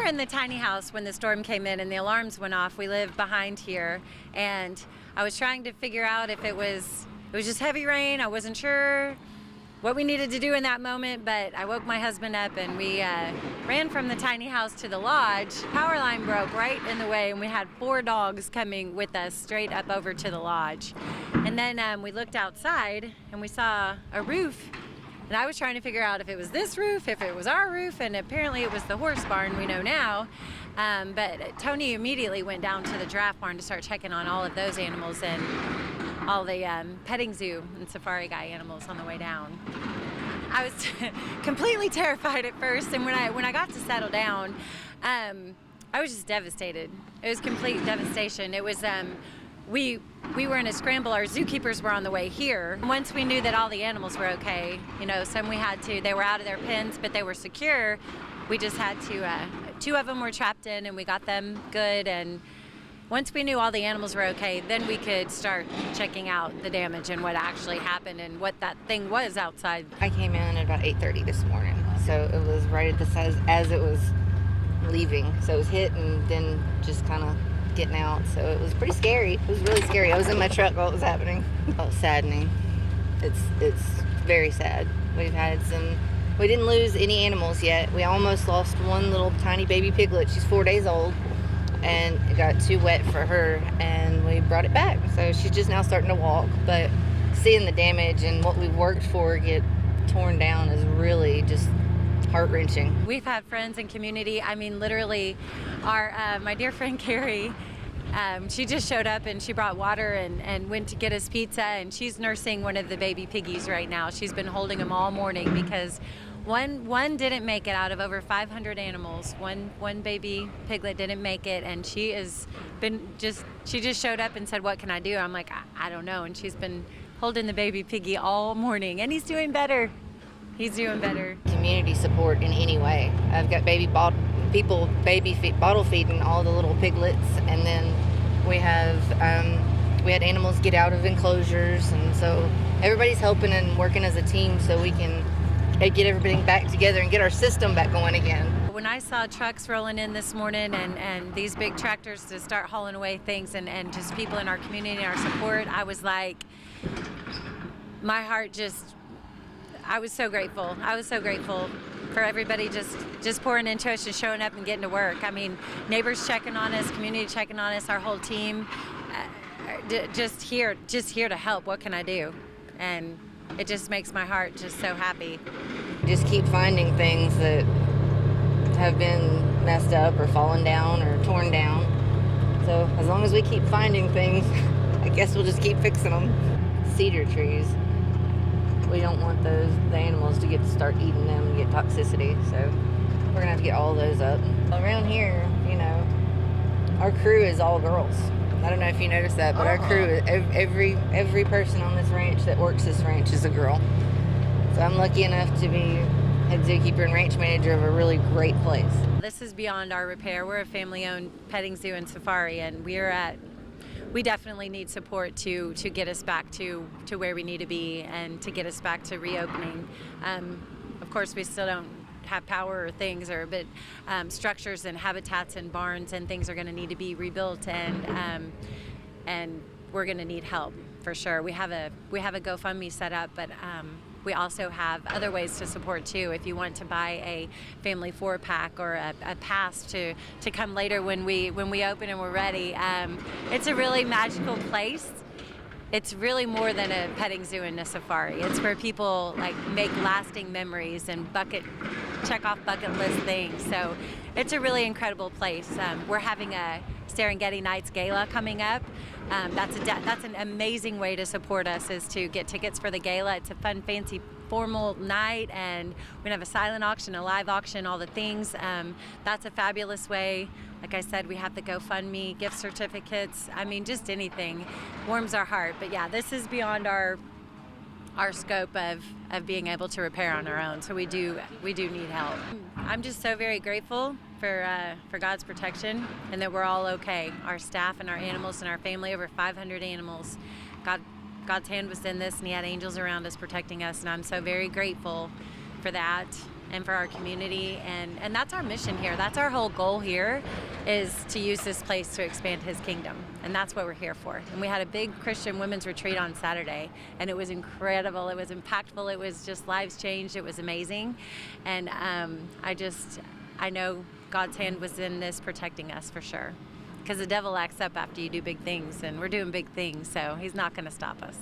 in the tiny house when the storm came in and the alarms went off. We live behind here, and I was trying to figure out if it was just heavy rain. I wasn't sure what we needed to do in that moment, but I woke my husband up and we ran from the tiny house to the lodge. Power line broke right in the way, and we had 4 dogs coming with us straight up over to the lodge. And then we looked outside and we saw a roof, and I was trying to figure out if it was this roof, if it was our roof, and apparently it was the horse barn, we know now. But Tony immediately went down to the giraffe barn to start checking on all of those animals and all the petting zoo and safari guy animals on the way down. I was completely terrified at first, and when I got to settle down, I was just devastated. It was complete devastation. It was we were in a scramble. Our zookeepers were on the way here. Once we knew that all the animals were okay, some they were out of their pens, but they were secure. We just had to, 2 of them were trapped in, and we got them good. And once we knew all the animals were okay, then we could start checking out the damage and what actually happened and what that thing was outside. I came in at about 8:30 this morning, so it was right at the size as it was leaving. So it was hit and then just kind of getting out. So it was pretty scary. It was really scary. I was in my truck while it was happening. Oh, saddening. It's very sad. We didn't lose any animals yet. We almost lost one little tiny baby piglet. She's 4 days old. And it got too wet for her, and we brought it back. So she's just now starting to walk, but seeing the damage and what we worked for get torn down is really just heart-wrenching. We've had friends and community. I mean, literally, my dear friend Carrie, she just showed up and she brought water and went to get us pizza, and she's nursing one of the baby piggies right now. She's been holding him all morning because one didn't make it out of over 500 animals. One baby piglet didn't make it, and she just showed up and said, "What can I do?" I'm like, I don't know. And she's been holding the baby piggy all morning, and he's doing better. He's doing better. Community support in any way. I've got bottle feeding all the little piglets, and then we had animals get out of enclosures, and so everybody's helping and working as a team so we can get everything back together and get our system back going again. When I saw trucks rolling in this morning and these big tractors to start hauling away things and just people in our community and our support, I was like, my heart I was so grateful. I was so grateful for everybody just pouring into us and showing up and getting to work. I mean, neighbors checking on us, community checking on us, our whole team, just here to help. What can I do? And it just makes my heart just so happy. Just keep finding things that have been messed up or fallen down or torn down. So as long as we keep finding things, I guess we'll just keep fixing them. Cedar trees. We don't want the animals to start eating them and get toxicity, so we're gonna have to get all those up. Around here, our crew is all girls. I don't know if you noticed that, but our crew, every person on this ranch that works this ranch is a girl. So I'm lucky enough to be head zookeeper and ranch manager of a really great place. This is beyond our repair. We're a family-owned petting zoo and safari, and we definitely need support to get us back to where we need to be and to get us back to reopening. Of course, we still don't have power or things, but structures and habitats and barns and things are going to need to be rebuilt, and we're going to need help for sure. We have a GoFundMe set up, but we also have other ways to support too. If you want to buy a family 4-pack or a pass to come later when we open and we're ready, it's a really magical place. It's really more than a petting zoo and a safari. It's where people make lasting memories and check off bucket list things. So it's a really incredible place. We're having a Serengeti Nights Gala coming up. That's an amazing way to support us, is to get tickets for the gala. It's a fun, fancy, formal night, and we're gonna have a silent auction, a live auction, all the things. That's a fabulous way. Like I said, we have the GoFundMe, gift certificates. I mean, just anything warms our heart. But yeah, this is beyond our scope of being able to repair on our own. So we do need help. I'm just so very grateful for God's protection and that we're all okay. Our staff and our animals and our family, over 500 animals. God's hand was in this, and He had angels around us protecting us, and I'm so very grateful for that. and for our community, and that's our mission here. That's our whole goal here, is to use this place to expand his kingdom, and that's what we're here for. And we had a big Christian women's retreat on Saturday, and it was incredible. It was impactful. It was just lives changed. It was amazing, and I know God's hand was in this, protecting us for sure, because the devil acts up after you do big things, and we're doing big things, so he's not going to stop us.